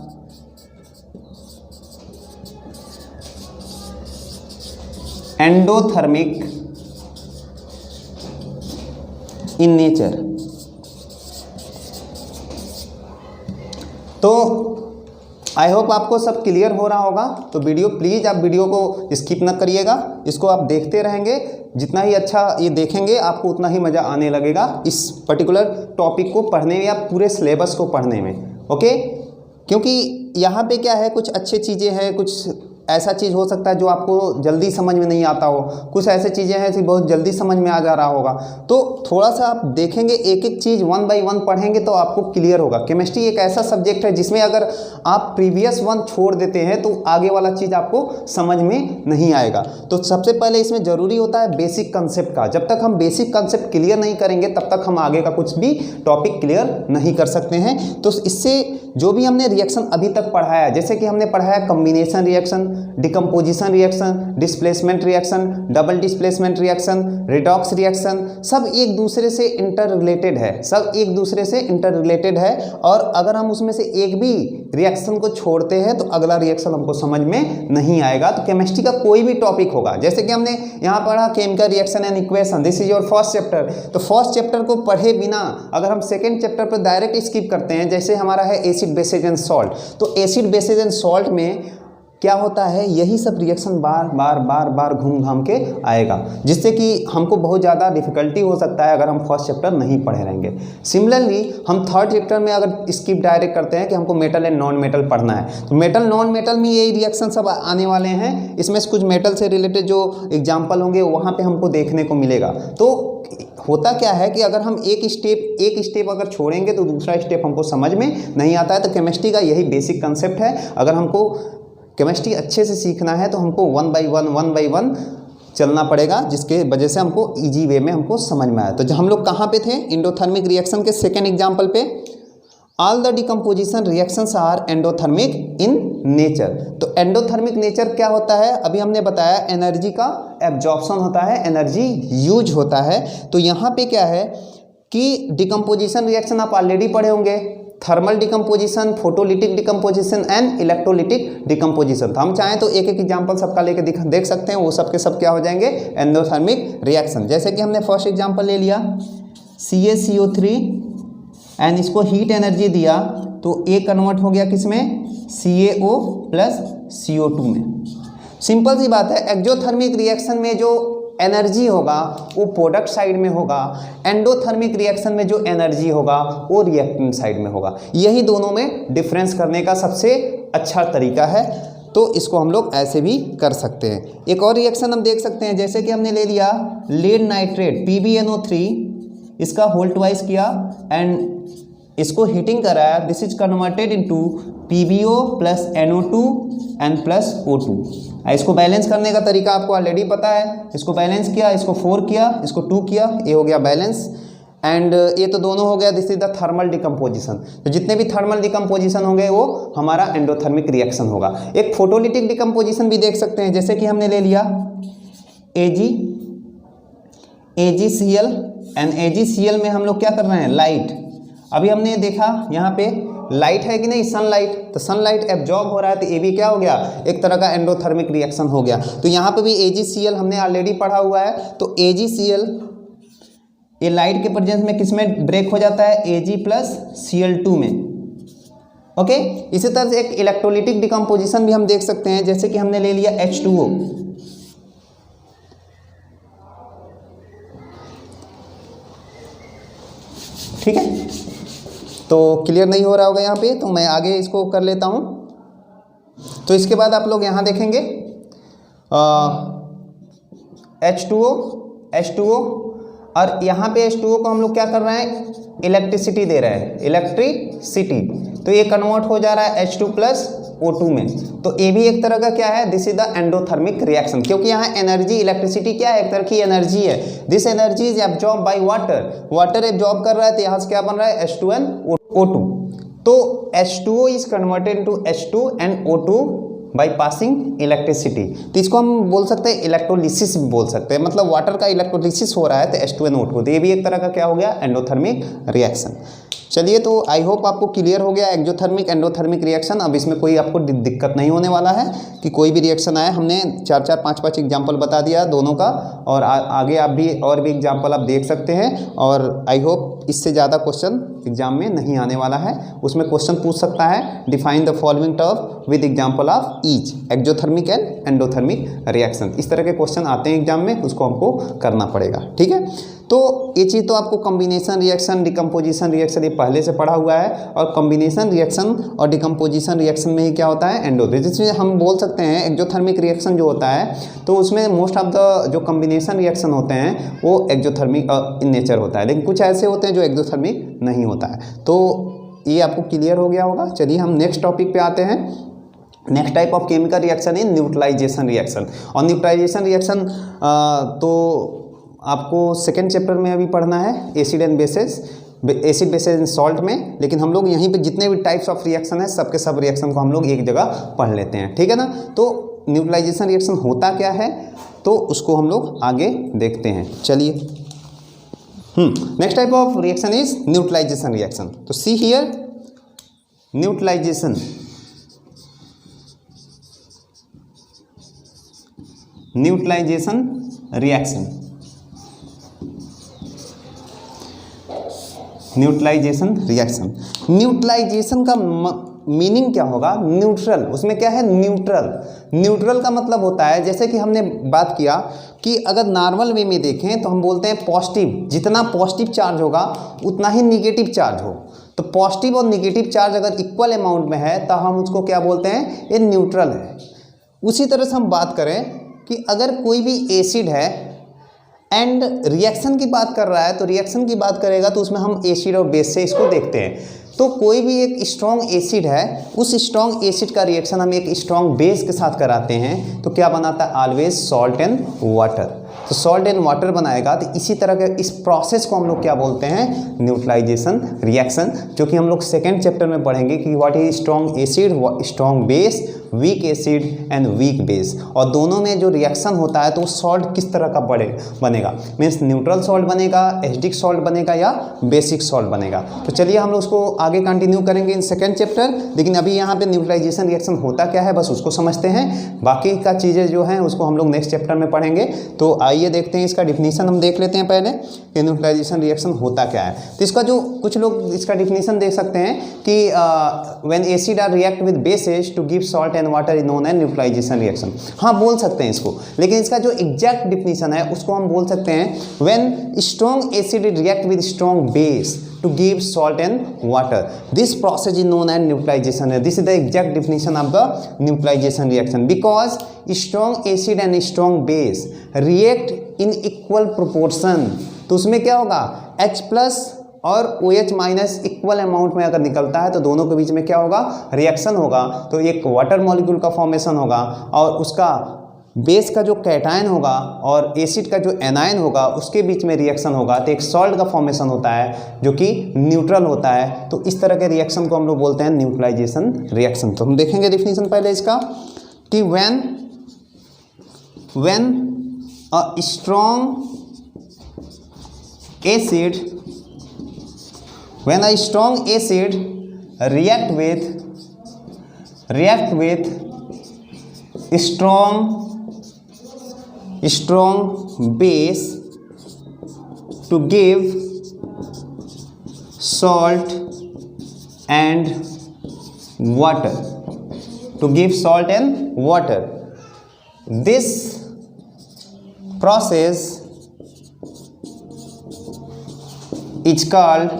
endothermic in nature. तो आई होप आपको सब क्लियर हो रहा होगा। तो वीडियो प्लीज़ आप वीडियो को स्किप न करिएगा, इसको आप देखते रहेंगे। जितना ही अच्छा ये देखेंगे आपको उतना ही मज़ा आने लगेगा इस पर्टिकुलर टॉपिक को पढ़ने में या पूरे सिलेबस को पढ़ने में, ओके। क्योंकि यहाँ पे क्या है, कुछ अच्छी चीज़ें हैं, कुछ ऐसा चीज़ हो सकता है जो आपको जल्दी समझ में नहीं आता हो, कुछ ऐसे चीज़ें हैं जो बहुत जल्दी समझ में आ जा रहा होगा। तो थोड़ा सा आप देखेंगे, एक एक चीज़ 1 बाय 1 पढ़ेंगे तो आपको क्लियर होगा। केमिस्ट्री एक ऐसा सब्जेक्ट है जिसमें अगर आप प्रीवियस 1 छोड़ देते हैं तो आगे वाला चीज़ आपको समझ में नहीं आएगा। तो सबसे पहले इसमें ज़रूरी होता है बेसिक कंसेप्ट का। जब तक हम बेसिक कंसेप्ट क्लियर नहीं करेंगे तब तक हम आगे का कुछ भी टॉपिक क्लियर नहीं कर सकते हैं। तो इससे जो भी हमने रिएक्शन अभी तक पढ़ाया, जैसे कि हमने पढ़ाया combination reaction, decomposition reaction, displacement reaction, double displacement reaction, redox reaction, सब एक दूसरे से इंटर रिलेटेड है, और अगर हम उसमें से एक भी रिएक्शन को छोड़ते हैं तो अगला रिएक्शन हमको समझ में नहीं आएगा। तो केमिस्ट्री का कोई भी टॉपिक होगा, जैसे कि हमने यहाँ पढ़ा chemical reaction and equation, this is your first chapter. तो फर्स्ट चैप्टर को पढ़े बिना अगर हम सेकेंड चैप्टर पर डायरेक्ट स्किप करते हैं, जैसे हमारा है एसिड बेसिस एंड सॉल्ट, तो एसिड बेसिस एंड सॉल्ट में क्या होता है, यही सब रिएक्शन बार घूम घाम के आएगा, जिससे कि हमको बहुत ज़्यादा डिफिकल्टी हो सकता है अगर हम फर्स्ट चैप्टर नहीं पढ़े रहेंगे। सिमिलरली हम थर्ड चैप्टर में अगर स्किप डायरेक्ट करते हैं कि हमको मेटल एंड नॉन मेटल पढ़ना है, तो मेटल नॉन मेटल में यही रिएक्शन सब आने वाले हैं। इसमें से कुछ मेटल से रिलेटेड जो एग्जाम्पल होंगे वहाँ पर हमको देखने को मिलेगा। तो होता क्या है कि अगर हम एक स्टेप अगर छोड़ेंगे तो दूसरा स्टेप हमको समझ में नहीं आता है। तो केमिस्ट्री का यही बेसिक कंसेप्ट है। अगर हमको केमिस्ट्री अच्छे से सीखना है तो हमको 1 बाय 1 चलना पड़ेगा, जिसके वजह से हमको इजी वे में हमको समझ में आया। तो जब हम लोग कहाँ पे थे, एंडोथर्मिक रिएक्शन के सेकेंड एग्जाम्पल पे, all the decomposition reactions are endothermic in nature. तो एंडोथर्मिक नेचर क्या होता है, अभी हमने बताया एनर्जी का एब्जॉर्प्शन होता है, एनर्जी यूज होता है। तो यहाँ पे क्या है कि डिकम्पोजिशन रिएक्शन आप ऑलरेडी पढ़े होंगे, thermal decomposition, photolytic decomposition and electrolytic decomposition. तो हम चाहें तो एक एक एग्जाम्पल सबका लेके देख सकते हैं, वो सब के सब क्या हो जाएंगे, एंडोथर्मिक रिएक्शन। जैसे कि हमने फर्स्ट एग्जाम्पल ले लिया CaCO3 एंड इसको हीट एनर्जी दिया तो ए कन्वर्ट हो गया किसमें, CaO प्लस CO2 में। सिंपल सी बात है, एक्जोथर्मिक रिएक्शन में जो एनर्जी होगा वो प्रोडक्ट साइड में होगा, एंडोथर्मिक रिएक्शन में जो एनर्जी होगा वो रिएक्टेंट साइड में होगा। यही दोनों में डिफरेंस करने का सबसे अच्छा तरीका है, तो इसको हम लोग ऐसे भी कर सकते हैं। एक और रिएक्शन हम देख सकते हैं, जैसे कि हमने ले लिया लीड नाइट्रेट PbNO3, इसका होल ट्वाइस किया एंड इसको हीटिंग कराया, this is converted into PbO plus NO2 and plus O2। इसको बैलेंस करने का तरीका आपको ऑलरेडी पता है, इसको बैलेंस किया, इसको 4 किया, इसको 2 किया, ये हो गया बैलेंस। एंड ये तो दोनों हो गया, this is the thermal decomposition. तो जितने भी थर्मल डिकम्पोजिशन होंगे वो हमारा एंडोथर्मिक रिएक्शन होगा। एक फोटोलिटिक डिकम्पोजिशन भी देख सकते हैं, जैसे कि हमने ले लिया AgCl एंड AgCl में हम लोग क्या कर रहे हैं, लाइट। अभी हमने देखा यहाँ पे लाइट है कि नहीं, सनलाइट, तो सनलाइट एब्जॉर्ब हो रहा है, तो ये भी क्या हो गया, एक तरह का एंडोथर्मिक रिएक्शन हो गया। तो यहाँ पे भी AgCl हमने ऑलरेडी पढ़ा हुआ है, तो AgCl ये लाइट के प्रेजेंस में किसमें ब्रेक हो जाता है, Ag प्लस Cl2 में। ओके, इसी तरह से एक इलेक्ट्रोलिटिक डिकम्पोजिशन भी हम देख सकते हैं, जैसे कि हमने ले लिया H2O, ठीक है। तो क्लियर नहीं हो रहा होगा यहाँ पे, तो मैं आगे इसको कर लेता हूँ। तो इसके बाद आप लोग यहाँ देखेंगे H2O और यहाँ पे H2O को हम लोग क्या कर रहे हैं, इलेक्ट्रिसिटी दे रहे हैं, इलेक्ट्रिसिटी। तो ये कन्वर्ट हो जा रहा है H2 प्लस O2 में। तो ये भी एक तरह का क्या है, this is the endothermic reaction, क्योंकि यहाँ एनर्जी, इलेक्ट्रिसिटी क्या है, एक तरह की एनर्जी है। This energy is absorb by water, water absorb कर रहा है, तो यहाँ से क्या बन रहा है, H2NO2। तो H2O is converted into H2 and O2 by passing electricity. तो इसको हम बोल सकते हैं इलेक्ट्रोलिसिस भी बोल सकते हैं, मतलब वाटर का इलेक्ट्रोलिसिस हो रहा है, तो H2NO2, तो ये भी एक तरह का क्या हो गया, एंडोथर्मिक रिएक्शन। चलिए, तो आई होप आपको क्लियर हो गया एक्सोथर्मिक एंडोथर्मिक रिएक्शन। अब इसमें कोई आपको दिक्कत नहीं होने वाला है कि कोई भी रिएक्शन आए, हमने 4-4, 5-5 एग्जाम्पल बता दिया दोनों का, और आगे आप भी और भी एग्जाम्पल आप देख सकते हैं। और आई होप इससे ज़्यादा क्वेश्चन एग्जाम में नहीं आने वाला है। उसमें क्वेश्चन पूछ सकता है, define the following term with example of each exothermic and endothermic reaction. इस तरह के क्वेश्चन आते हैं एग्जाम में, उसको हमको करना पड़ेगा, ठीक है। तो ये चीज़ तो आपको कॉम्बिनेशन रिएक्शन, डिकम्पोजिशन रिएक्शन ये पहले से पढ़ा हुआ है, और कॉम्बिनेशन रिएक्शन और डिकम्पोजिशन रिएक्शन में ही क्या होता है, एंडोथर्मिक। जिसमें हम बोल सकते हैं एक्सोथर्मिक रिएक्शन जो होता है, तो उसमें मोस्ट ऑफ द जो कॉम्बिनेशन रिएक्शन होते हैं वो एक्सोथर्मिक इन नेचर होता है, लेकिन कुछ ऐसे होते हैं जो एक्सोथर्मिक नहीं होता है। तो ये आपको क्लियर हो गया होगा। चलिए हम नेक्स्ट टॉपिक पे आते हैं। Next type of chemical reaction is neutralisation reaction. और न्यूट्रलाइजेशन रिएक्शन तो आपको सेकेंड चैप्टर में अभी पढ़ना है, acid and bases, acid bases and salt में। लेकिन हम लोग यहीं पे जितने भी टाइप्स ऑफ रिएक्शन है, सबके सब रिएक्शन को हम लोग एक जगह पढ़ लेते हैं, ठीक है ना। तो न्यूट्रलाइजेशन रिएक्शन होता क्या है, तो उसको हम लोग आगे देखते हैं। चलिए, next type of reaction is neutralisation reaction. तो see here, neutralisation, neutralisation reaction, neutralisation reaction. Neutralisation का मीनिंग क्या होगा, न्यूट्रल, उसमें क्या है, न्यूट्रल। न्यूट्रल का मतलब होता है, जैसे कि हमने बात किया कि अगर नॉर्मल वे में देखें तो हम बोलते हैं पॉजिटिव, जितना पॉजिटिव चार्ज होगा उतना ही निगेटिव चार्ज हो। तो पॉजिटिव और निगेटिव चार्ज अगर इक्वल अमाउंट में है तो हम उसको क्या बोलते हैं, ये न्यूट्रल है। उसी तरह से हम बात करें कि अगर कोई भी एसिड है एंड रिएक्शन की बात कर रहा है, तो रिएक्शन की बात करेगा तो उसमें हम एसिड और बेस से इसको देखते हैं। तो कोई भी एक स्ट्रॉन्ग एसिड है, उस स्ट्रॉन्ग एसिड का रिएक्शन हम एक स्ट्रॉन्ग बेस के साथ कराते हैं, तो क्या बनाता है, ऑलवेज सॉल्ट एंड वाटर। तो सॉल्ट एंड वाटर बनाएगा। तो इसी तरह के इस प्रोसेस को हम लोग क्या बोलते हैं, न्यूट्रलाइजेशन रिएक्शन, जो कि हम लोग सेकेंड चैप्टर में पढ़ेंगे कि what is strong acid, strong base, weak acid and weak base. और दोनों में जो रिएक्शन होता है तो वो सॉल्ट किस तरह का बनेगा, मीन्स न्यूट्रल सॉल्ट बनेगा, एसिडिक सॉल्ट बनेगा या बेसिक सॉल्ट बनेगा। तो चलिए हम लोग उसको आगे कंटिन्यू करेंगे इन सेकेंड चैप्टर। लेकिन अभी यहाँ पे न्यूट्रलाइजेशन रिएक्शन होता क्या है बस उसको समझते हैं, बाकी का चीज़ें जो हैं उसको हम लोग नेक्स्ट चैप्टर में पढ़ेंगे। तो आइए देखते हैं, इसका डिफिनीशन हम देख लेते हैं पहले कि न्यूट्रलाइजेशन रिएक्शन होता क्या है। तो इसका जो कुछ लोग इसका डिफिनीशन देख सकते हैं कि when acid are react with bases to give salt and water is known as neutralisation reaction. हाँ बोल सकते हैं इसको, लेकिन इसका जो एग्जैक्ट डिफिनीशन है उसको हम बोल सकते हैं when strong acid react with strong base to give salt and water, this process is known as neutralization. This is the exact definition of the neutralization reaction, because strong acid and strong base react in equal proportion. तो उसमें क्या होगा, H plus और OH minus equal amount में अगर निकलता है तो दोनों के बीच में क्या होगा, रिएक्शन होगा। तो एक वाटर मॉलिक्यूल का फॉर्मेशन होगा और उसका बेस का जो कैटायन होगा और एसिड का जो एनायन होगा उसके बीच में रिएक्शन होगा, तो एक सॉल्ट का फॉर्मेशन होता है जो कि न्यूट्रल होता है। तो इस तरह के रिएक्शन को हम लोग बोलते हैं न्यूट्रलाइजेशन रिएक्शन। तो हम देखेंगे डेफिनेशन पहले इसका कि when a strong acid react with strong base to give salt and water, this process is called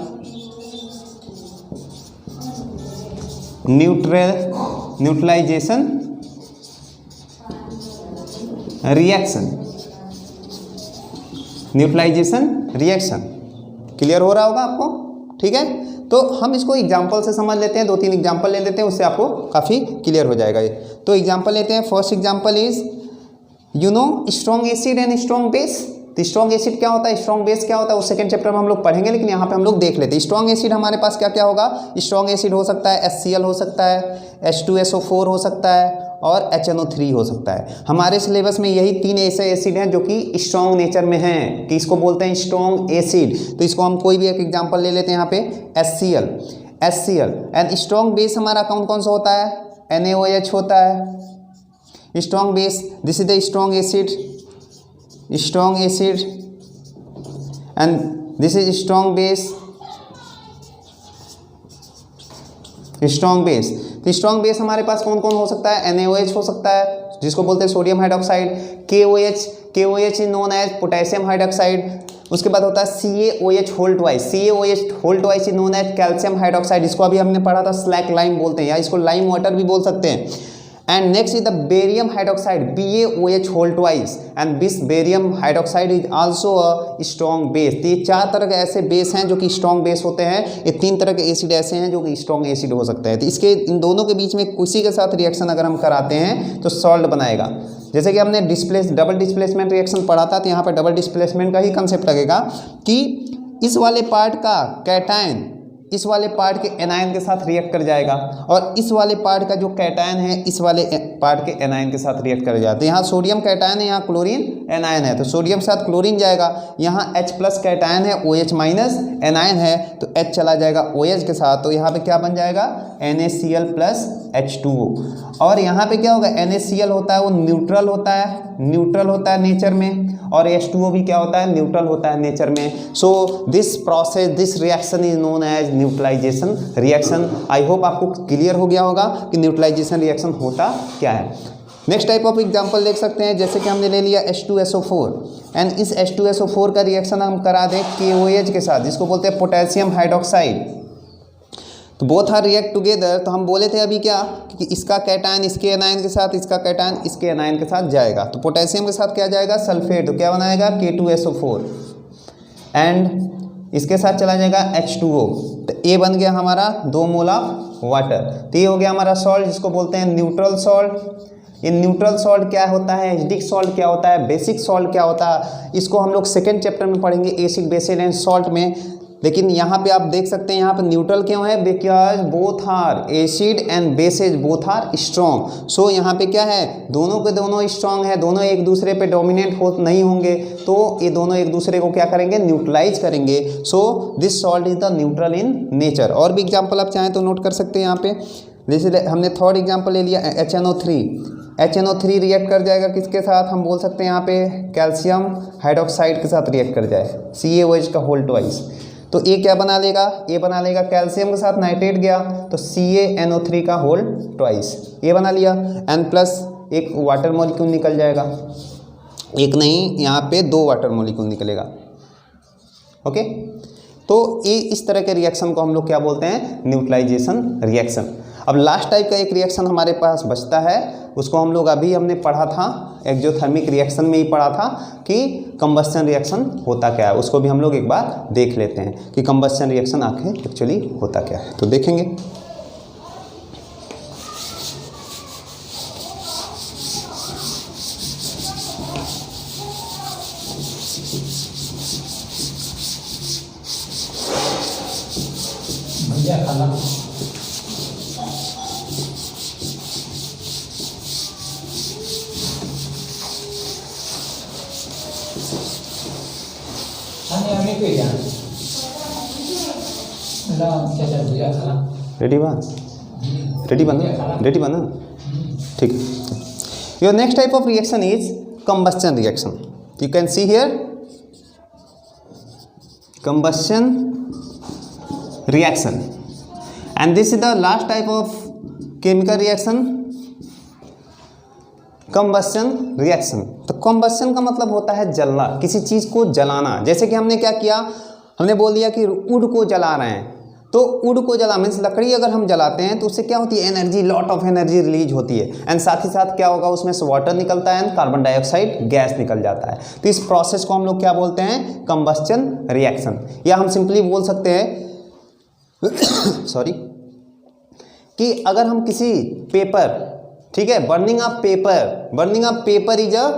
neutralisation reaction. Clear हो रहा होगा आपको, ठीक है। तो हम इसको एग्जांपल से समझ लेते हैं, 2-3 एग्जांपल ले लेते हैं, उससे आपको काफ़ी क्लियर हो जाएगा ये। तो एग्जांपल लेते हैं। First example is strong acid and strong base. तो स्ट्रॉन्ग एसिड क्या होता है, स्ट्रॉन्ग बेस क्या होता है, वो सेकंड चैप्टर में हम लोग पढ़ेंगे, लेकिन यहाँ पे हम लोग देख लेते हैं। स्ट्रॉन्ग एसिड हमारे पास क्या क्या होगा, स्ट्रॉन्ग एसिड हो सकता है HCl हो सकता है, H2SO4 हो सकता है और HNO3 हो सकता है। हमारे सिलेबस में यही 3 ऐसे एसिड हैं जो कि स्ट्रॉन्ग नेचर में हैं, कि इसको बोलते हैं स्ट्रॉन्ग एसिड। तो इसको हम कोई भी एक एग्जाम्पल ले लेते हैं यहाँ पे, HCl। एंड स्ट्रॉन्ग बेस हमारा कौन कौन सा होता है, NaOH होता है strong base. This is the strong acid and this is strong base। तो स्ट्रॉन्ग बेस हमारे पास कौन कौन हो सकता है, NaOH हो सकता है जिसको बोलते हैं sodium hydroxide, KOH is known as potassium hydroxide. उसके बाद होता है CaOH whole twice is known as calcium hydroxide, इसको अभी हमने पढ़ा था, स्लैक लाइम बोलते हैं या इसको लाइम वाटर भी बोल सकते हैं। And next is the barium hydroxide, BaOH whole twice, and this barium hydroxide is also a strong base. तो ये 4 तरह के ऐसे बेस हैं जो कि स्ट्रॉन्ग बेस होते हैं। ये 3 तरह के एसिड ऐसे हैं जो कि स्ट्रॉन्ग एसिड हो सकते हैं। तो इसके इन दोनों के बीच में किसी के साथ रिएक्शन अगर हम कराते हैं तो सॉल्ट बनाएगा। जैसे कि हमने डबल डिस्प्लेसमेंट रिएक्शन पढ़ा था, तो यहाँ पर डबल डिस्प्लेसमेंट का ही कंसेप्ट लगेगा कि इस वाले पार्ट का कैटायन इस वाले पार्ट के एनायन के साथ रिएक्ट कर जाएगा और इस वाले पार्ट का जो कैटायन है इस वाले पार्ट के एनायन के साथ रिएक्ट कर जाता है। यहाँ सोडियम कैटायन है, यहाँ क्लोरीन एनायन है, तो सोडियम के साथ क्लोरीन जाएगा। यहाँ H प्लस कैटायन है, OH माइनस एनायन है, तो H चला जाएगा OH के साथ, तो यहाँ पे क्या बन जाएगा, NaCl प्लस H2O। और यहाँ पे क्या होगा, NaCl होता है वो न्यूट्रल होता है नेचर में, और H2O भी क्या होता है, न्यूट्रल होता है नेचर में। So this reaction is known as neutralisation reaction. I hope आपको क्लियर हो गया होगा कि न्यूट्रलाइजेशन रिएक्शन होता क्या है। नेक्स्ट टाइप ऑफ एग्जांपल देख सकते हैं, जैसे कि हमने ले लिया H2SO4 एंड इस H2SO4 का रिएक्शन हम करा दें KOH के साथ, जिसको बोलते हैं पोटेशियम हाइड्रोक्साइड। तो बोथ आर रिएक्ट टुगेदर। तो हम बोले थे अभी क्या कि इसका कैटायन इसके एनायन के साथ, इसका कैटायन इसके एनायन के साथ जाएगा। तो पोटेशियम के साथ क्या जाएगा, सल्फेट, तो क्या बनाएगा K2SO4 एंड इसके साथ चला जाएगा H2O। तो ये बन गया हमारा 2 मोल ऑफ वाटर। तो ये हो गया हमारा सॉल्ट जिसको बोलते हैं न्यूट्रल सॉल्ट। ये न्यूट्रल सॉल्ट क्या होता है, एसिडिक सॉल्ट क्या होता है, बेसिक सॉल्ट क्या होता है, इसको हम लोग सेकेंड चैप्टर में पढ़ेंगे, एसिड बेसिस एंड सॉल्ट में। लेकिन यहाँ पे आप देख सकते हैं यहाँ पे न्यूट्रल क्यों है, because both are acid and bases both are strong. So यहाँ पे क्या है, दोनों के दोनों स्ट्रॉन्ग है, दोनों एक दूसरे पे डोमिनेट हो नहीं होंगे, तो ये दोनों एक दूसरे को क्या करेंगे, न्यूट्रलाइज करेंगे। So this salt is the neutral in nature. और भी एग्जाम्पल आप चाहें तो नोट कर सकते हैं यहाँ पे। जैसे हमने थर्ड एग्जाम्पल ले लिया HNO3 रिएक्ट कर जाएगा किसके साथ, हम बोल सकते हैं यहाँ पे कैल्शियम हाइड्रोक्साइड के साथ रिएक्ट कर जाए, CaOH का होल ट्वाइस। तो ए क्या बना लेगा, ए बना लेगा कैल्शियम के साथ नाइट्रेट गया तो CaNO3 का होल ट्वाइस ये बना लिया, N प्लस एक वाटर मॉलिक्यूल निकल जाएगा, एक नहीं यहाँ पे 2 वाटर मॉलिक्यूल निकलेगा। ओके, तो ये इस तरह के रिएक्शन को हम लोग क्या बोलते हैं, न्यूट्रलाइजेशन रिएक्शन। अब लास्ट टाइप का एक रिएक्शन हमारे पास बचता है, उसको हम लोग अभी हमने पढ़ा था एक्सोथर्मिक रिएक्शन में ही पढ़ा था कि कंबस्शन रिएक्शन होता क्या है, उसको भी हम लोग एक बार देख लेते हैं कि कंबस्शन रिएक्शन आखिर एक्चुअली होता क्या है। तो देखेंगे रेडी बना ठीक है। Your next type of reaction is combustion reaction. You can see here combustion reaction and this is the last type of chemical reaction, combustion reaction. तो कंबस्शन का मतलब होता है जलना, किसी चीज़ को जलाना। जैसे कि हमने क्या किया, हमने बोल दिया कि वुड को जला रहे हैं, तो वुड को जला मीन्स लकड़ी अगर हम जलाते हैं तो उससे क्या होती है, energy, lot of energy release होती है एंड साथ ही साथ क्या होगा, उसमें से वाटर निकलता है एंड कार्बन डाइऑक्साइड गैस निकल जाता है। तो इस प्रोसेस को हम लोग क्या बोलते हैं, कंबस्शन रिएक्शन। या हम सिंपली बोल सकते हैं सॉरी कि अगर हम किसी पेपर, ठीक है, burning of paper is a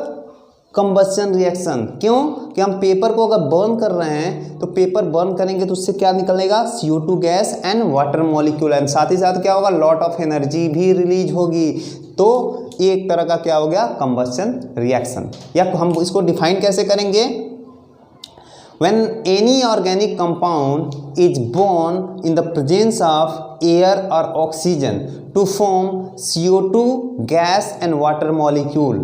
combustion reaction. क्यों कि हम पेपर को अगर बर्न कर रहे हैं तो पेपर बर्न करेंगे तो उससे क्या निकलेगा, CO2 gas and water molecule and साथ ही साथ क्या होगा, लॉट ऑफ एनर्जी भी रिलीज होगी। तो ये एक तरह का क्या हो गया, कंबस्शन रिएक्शन। या हम इसको डिफाइन कैसे करेंगे, when any organic compound is born in the presence of air or oxygen to form CO2 gas and water molecule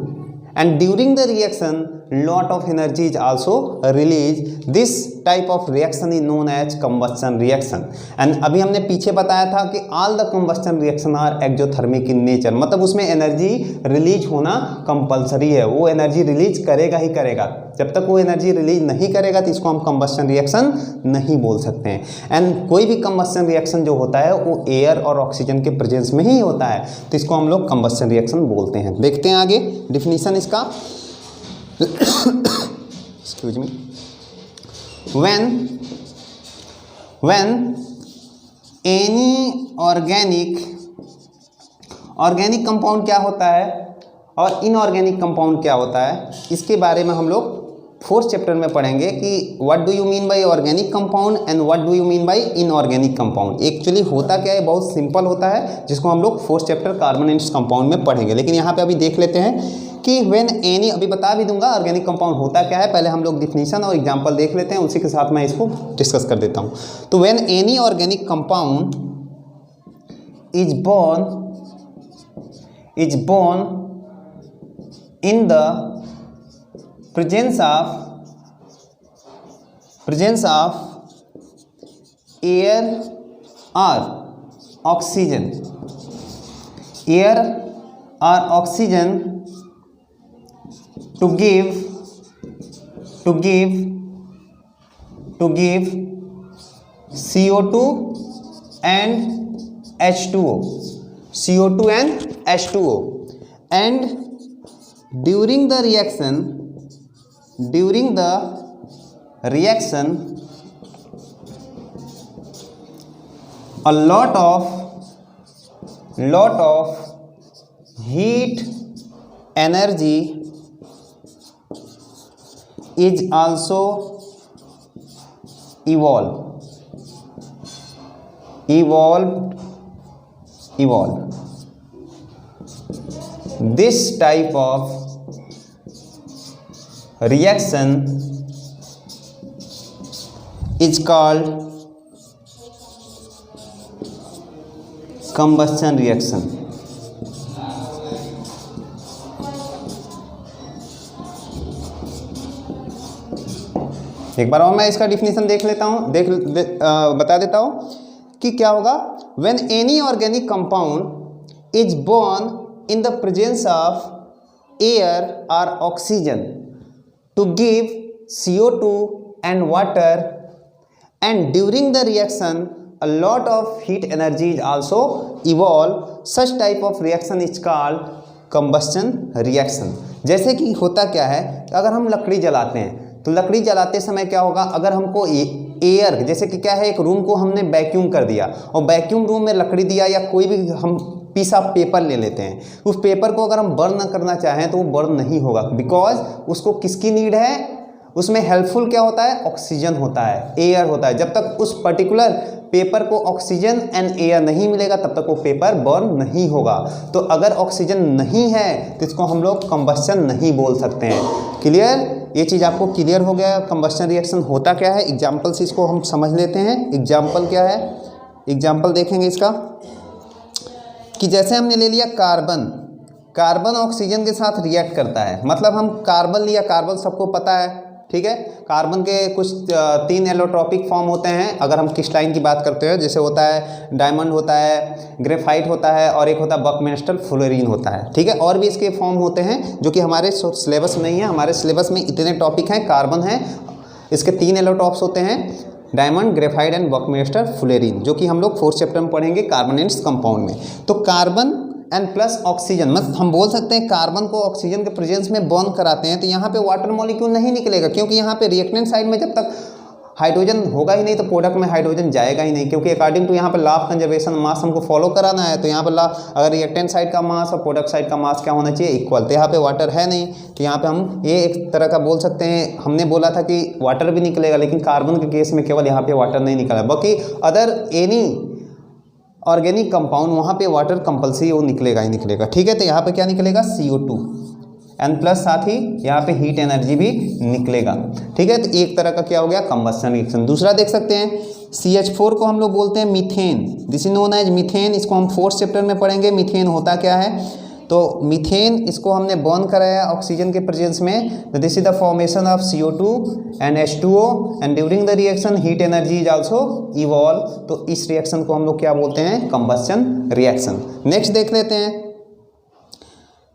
and during the reaction lot of energy is also released. This type of reaction is known as combustion reaction. And अभी हमने पीछे बताया था कि all the combustion reaction are exothermic in nature, मतलब उसमें energy release होना compulsory है, वो एनर्जी रिलीज करेगा ही करेगा। जब तक वो एनर्जी रिलीज नहीं करेगा तो इसको हम कंबस्शन रिएक्शन नहीं बोल सकते हैं। एंड कोई भी कंबस्शन रिएक्शन जो होता है वो एयर और ऑक्सीजन के प्रेजेंस में ही होता है, तो इसको हम लोग कंबस्शन रिएक्शन बोलते हैं। देखते हैं आगे डिफिनीशन इसका। Excuse me. When any organic compound क्या होता है और इनऑर्गेनिक कंपाउंड क्या होता है, इसके बारे में हम लोग 4th चैप्टर में पढ़ेंगे कि what do you mean by organic compound and what do you mean by inorganic compound. Actually होता क्या है, बहुत सिंपल होता है, जिसको हम लोग 4th चैप्टर कार्बोनेट्स कंपाउंड में पढ़ेंगे। लेकिन यहाँ पे अभी देख लेते हैं कि व्हेन एनी, अभी बता भी दूंगा ऑर्गेनिक कंपाउंड होता क्या है, पहले हम लोग डिफिनीशन और एग्जांपल देख लेते हैं, उसी के साथ मैं इसको डिस्कस कर देता हूँ। तो when any organic compound is born in the presence of air or oxygen to give CO2 and H2O and during the reaction a lot of heat energy is also evolved. This type of reaction is called combustion reaction. एक बार और मैं इसका definition देख लेता हूँ, बता देता हूँ कि क्या होगा। When any organic compound is burn in the presence of air और oxygen to give CO2 and water, and during the reaction a lot of heat energy is also evolve. Such type of reaction is called combustion reaction. जैसे कि होता क्या है, अगर हम लकड़ी जलाते हैं तो लकड़ी जलाते समय क्या होगा, अगर हमको एयर, जैसे कि क्या है, एक रूम को हमने वैक्यूम कर दिया और वैक्यूम रूम में लकड़ी दिया या कोई भी हम पीस ऑफ पेपर ले लेते हैं, उस पेपर को अगर हम बर्न करना चाहें तो वो बर्न नहीं होगा, बिकॉज उसको किसकी नीड है, उसमें हेल्पफुल क्या होता है, ऑक्सीजन होता है, एयर होता है। जब तक उस पर्टिकुलर पेपर को ऑक्सीजन एंड एयर नहीं मिलेगा तब तक वो पेपर बर्न नहीं होगा। तो अगर ऑक्सीजन नहीं है तो इसको हम लोग कंबस्शन नहीं बोल सकते हैं। क्लियर, ये चीज़ आपको क्लियर हो गया। कंबस्शन रिएक्शन होता क्या है, एग्जाम्पल से इसको हम समझ लेते हैं। एग्जाम्पल क्या है, एग्जाम्पल देखेंगे इसका कि जैसे हमने ले लिया कार्बन, कार्बन ऑक्सीजन के साथ रिएक्ट करता है, मतलब हम कार्बन लिया, कार्बन सबको पता है, ठीक है। कार्बन के कुछ 3 एलोट्रॉपिक फॉर्म होते हैं, अगर हम क्रिस्टलाइन की बात करते हैं, जैसे होता है डायमंड होता है, ग्रेफाइट होता है और एक होता है बकमेस्टर फ्लोरीन होता है, ठीक है। और भी इसके फॉर्म होते हैं जो कि हमारे सिलेबस में नहीं है, हमारे सिलेबस में इतने टॉपिक हैं। कार्बन है, इसके 3 एलोट्रॉप्स होते हैं, डायमंड, ग्रेफाइट एंड बकमेस्टर फ्लोरीन, जो कि हम लोग 4th चैप्टर में पढ़ेंगे कार्बोनेट्स कंपाउंड में। तो कार्बन एंड प्लस ऑक्सीजन, मतलब हम बोल सकते हैं कार्बन को ऑक्सीजन के प्रेजेंस में बॉन्ड कराते हैं तो यहाँ पे वाटर मॉलिक्यूल नहीं निकलेगा, क्योंकि यहाँ पे रिएक्टेंट साइड में जब तक हाइड्रोजन होगा ही नहीं तो प्रोडक्ट में हाइड्रोजन जाएगा ही नहीं, क्योंकि अकॉर्डिंग टू यहाँ पे लॉ ऑफ कंजर्वेशन मास हमको फॉलो कराना है। तो यहाँ पे अगर रिएक्टेंट साइड का मास और प्रोडक्ट साइड का मास क्या होना चाहिए, इक्वल। तो यहाँ पे वाटर है नहीं, तो यहाँ पे हम ये एक तरह का बोल सकते हैं, हमने बोला था कि वाटर भी निकलेगा, लेकिन कार्बन के केस में केवल यहाँ पे वाटर नहीं निकला, बाकी अदर एनी ऑर्गेनिक कंपाउंड वहाँ पे वाटर कंपल्सरी वो निकलेगा ही निकलेगा, ठीक है। तो यहाँ पे क्या निकलेगा, CO2 एंड प्लस साथ ही यहाँ पे हीट एनर्जी भी निकलेगा, ठीक है। तो एक तरह का क्या हो गया, कंबस्शन रिएक्शन। दूसरा देख सकते हैं CH4 को हम लोग बोलते हैं methane, this is known as methane. इसको हम 4th चैप्टर में पढ़ेंगे मीथेन होता क्या है। तो मीथेन, इसको हमने बर्न कराया ऑक्सीजन के प्रेजेंस में, this is the formation of CO2 and H2O and during the reaction heat energy is also evolve. तो इस रिएक्शन को हम लोग क्या बोलते हैं, कंबस्शन रिएक्शन। नेक्स्ट देख लेते हैं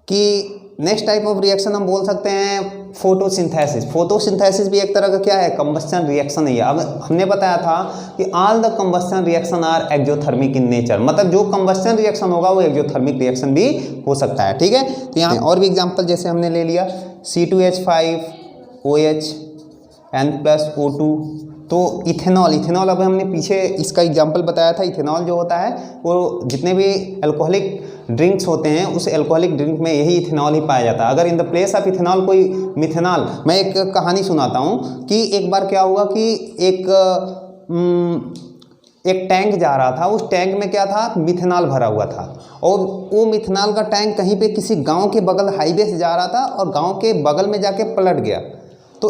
कि नेक्स्ट टाइप ऑफ रिएक्शन हम बोल सकते हैं फोटोसिंथेसिस। फोटोसिंथेसिस भी एक तरह का क्या है, कंबस्शन रिएक्शन ही है। अब हमने बताया था कि all the combustion reaction are exothermic in nature, मतलब जो कंबस्शन रिएक्शन होगा वो एक्सोथर्मिक रिएक्शन भी हो सकता है, ठीक है। तो यहाँ और भी एग्जांपल जैसे हमने ले लिया C2H5OH एन प्लस O2, तो इथेनॉल, इथेनॉल अब हमने पीछे इसका एग्जांपल बताया था। इथेनॉल जो होता है वो जितने भी अल्कोहलिक ड्रिंक्स होते हैं उस अल्कोहलिक ड्रिंक में यही इथेनॉल ही पाया जाता है। अगर in the place of ethanol कोई मिथेनॉल, मैं एक कहानी सुनाता हूँ कि एक बार क्या हुआ कि एक टैंक जा रहा था, उस टैंक में क्या था, मिथेनॉल भरा हुआ था, और वो मिथेनॉल का टैंक कहीं पे किसी गांव के बगल हाईवे से जा रहा था और गांव के बगल में जाके पलट गया। तो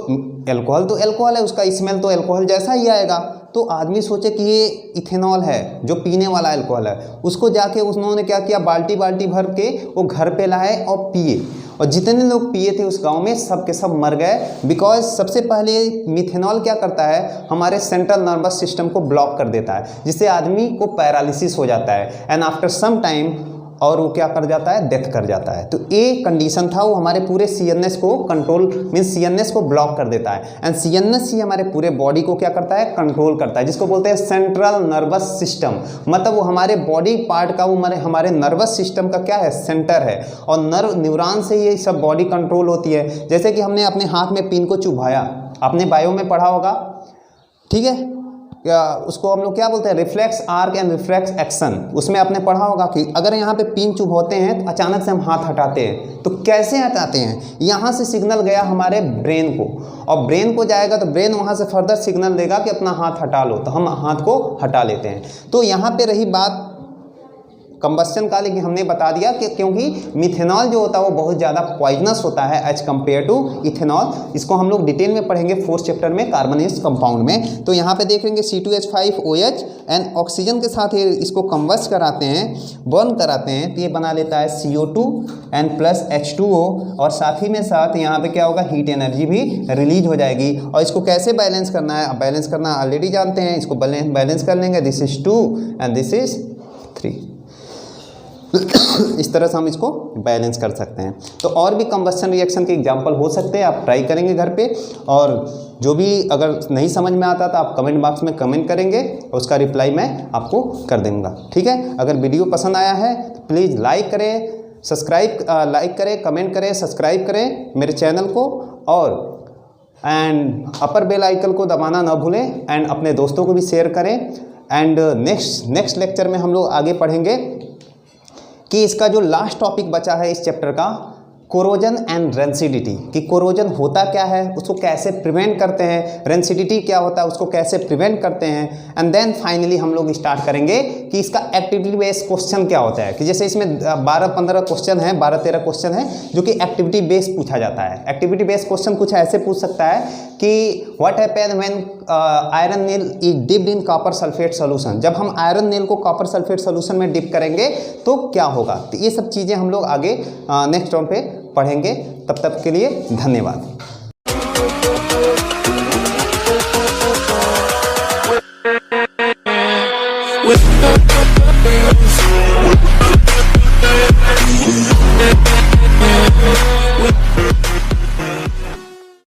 अल्कोहल तो अल्कोहल है, उसका स्मेल तो अल्कोहल जैसा ही आएगा। तो आदमी सोचे कि ये इथेनॉल है जो पीने वाला अल्कोहल है, उसको जाके उन्होंने क्या किया, बाल्टी बाल्टी भर के वो घर पे लाए और पिए, और जितने लोग पिए थे उस गांव में सब के सब मर गए। बिकॉज सबसे पहले मिथेनॉल क्या करता है, हमारे सेंट्रल नर्वस सिस्टम को ब्लॉक कर देता है, जिससे आदमी को पैरालिसिस हो जाता है एंड आफ्टर सम टाइम और वो क्या कर जाता है, डेथ कर जाता है। तो ये कंडीशन था, वो हमारे पूरे CNS को कंट्रोल मीन्स CNS को ब्लॉक कर देता है एंड CNS ही हमारे पूरे बॉडी को क्या करता है, कंट्रोल करता है, जिसको बोलते हैं सेंट्रल नर्वस सिस्टम। मतलब वो हमारे बॉडी पार्ट का, वो हमारे नर्वस सिस्टम का क्या है, सेंटर है, और न्यूरॉन से ये सब बॉडी कंट्रोल होती है। जैसे कि हमने अपने हाथ में पिन को चुभाया, आपने बायो में पढ़ा होगा, ठीक है, उसको हम लोग क्या बोलते हैं, reflex arc and reflex action. उसमें आपने पढ़ा होगा कि अगर यहाँ पे पिन चुभोते हैं तो अचानक से हम हाथ हटाते हैं, तो कैसे हटाते हैं, यहाँ से सिग्नल गया हमारे ब्रेन को, और ब्रेन को जाएगा तो ब्रेन वहाँ से फर्दर सिग्नल देगा कि अपना हाथ हटा लो, तो हम हाथ को हटा लेते हैं। तो यहाँ पे रही बात कंबस्शन का, लेकिन हमने बता दिया कि क्योंकि मिथेनॉल जो होता है वो बहुत ज़्यादा पॉइजनस होता है एज कम्पेयर टू इथेनॉल। इसको हम लोग डिटेल में पढ़ेंगे 4th चैप्टर में कार्बोनेस कंपाउंड में। तो यहाँ पे देखेंगे C2H5OH एंड ऑक्सीजन के साथ ये इसको कंबस्ट कराते हैं, बर्न कराते हैं, तो ये बना लेता है CO2 एंड प्लस H2O, और साथ ही में साथ यहाँ पे क्या होगा, हीट एनर्जी भी रिलीज हो जाएगी। और इसको कैसे बैलेंस करना है, बैलेंस करना ऑलरेडी जानते हैं, इसको बैलेंस कर लेंगे, this is 2 and this is 3। इस तरह से हम इसको बैलेंस कर सकते हैं। तो और भी कंबस्शन रिएक्शन के एग्जांपल हो सकते हैं, आप ट्राई करेंगे घर पे, और जो भी अगर नहीं समझ में आता तो आप कमेंट बॉक्स में कमेंट करेंगे, उसका रिप्लाई मैं आपको कर दूंगा, ठीक है। अगर वीडियो पसंद आया है तो प्लीज़ लाइक करें, लाइक करें, कमेंट करें, सब्सक्राइब करें मेरे चैनल को, और एंड अपर बेल आइकन को दबाना ना भूलें, एंड अपने दोस्तों को भी शेयर करें। एंड नेक्स्ट लेक्चर में हम लोग आगे पढ़ेंगे कि इसका जो लास्ट टॉपिक बचा है इस चैप्टर का, कोरोजन एंड रेंसिडिटी, कि कोरोजन होता क्या है, उसको कैसे प्रिवेंट करते हैं, रेंसिडिटी क्या होता है, उसको कैसे प्रिवेंट करते हैं, एंड देन फाइनली हम लोग स्टार्ट करेंगे कि इसका एक्टिविटी बेस्ड क्वेश्चन क्या होता है। कि जैसे इसमें 12-15 क्वेश्चन हैं, 12-13 क्वेश्चन हैं जो कि एक्टिविटी बेस्ड पूछा जाता है। एक्टिविटी बेस्ड क्वेश्चन कुछ ऐसे पूछ सकता है कि what happen when iron nail is dipped in copper sulphate solution, जब हम आयरन नील को कॉपर सल्फेट सोल्यूशन में डिप करेंगे तो क्या होगा। तो ये सब चीज़ें हम लोग आगे नेक्स्ट राउंड पे पढ़ेंगे। तब तक के लिए धन्यवाद। with